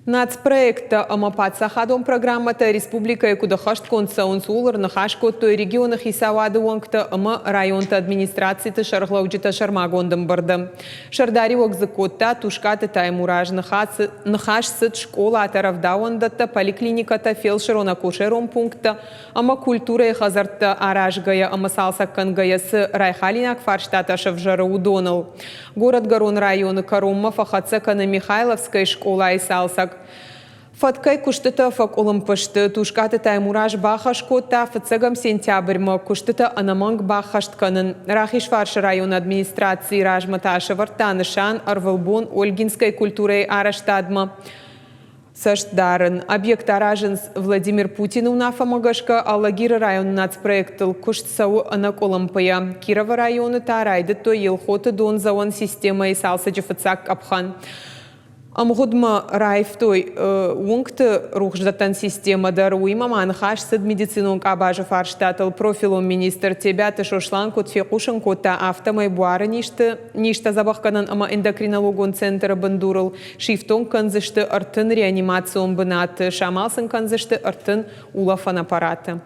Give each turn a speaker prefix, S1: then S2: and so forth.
S1: Нацпроекта Амапат Сахадон программата Республика Екудахашт Консаунсулар Нахашкото региона Хисавады Уангта Ама районта администрацията Шарглауджита Шармагондам Бардам. Шардари Уакзакота Тушката Таймураж Нахаш Съд школа Атаравдауандата поликлиниката Фелшерона Кошерон пункта Ама култура и хазарта Аражгая Ама Салсаккангая с Райхалинак Фарштата Шавжара Удонал. Город Гарон района Каромма Фахацака на Михайловская школа и Салсак. Фаткай куштата фак олымпышты, тушкаты таймураж бахашкота фацагам сентябрьма куштата анаманг бахаштканын. Рахишварш район администрации ражматаша вартанышан арвалбон Ольгинской культурой араштадма. Саштдарен. Объект араженс Владимир Путин унафа магашка, Аллагира район нацпроектл куштсау анаколампая. Кирова района тарайды то елхота дон зауан система и салсаджи фацак апхан. Амгудма райфтой унгты рухждатан система даруима манхаш сад медицинонг абажа фарштатл профилом министр тебята шошлан кот фекушан кота автомай буара ништа забахканан ама эндокринологон центра бандурал шифтон канзышты артын реанимацион бынаты шамалсын канзышты артын улафан аппарата.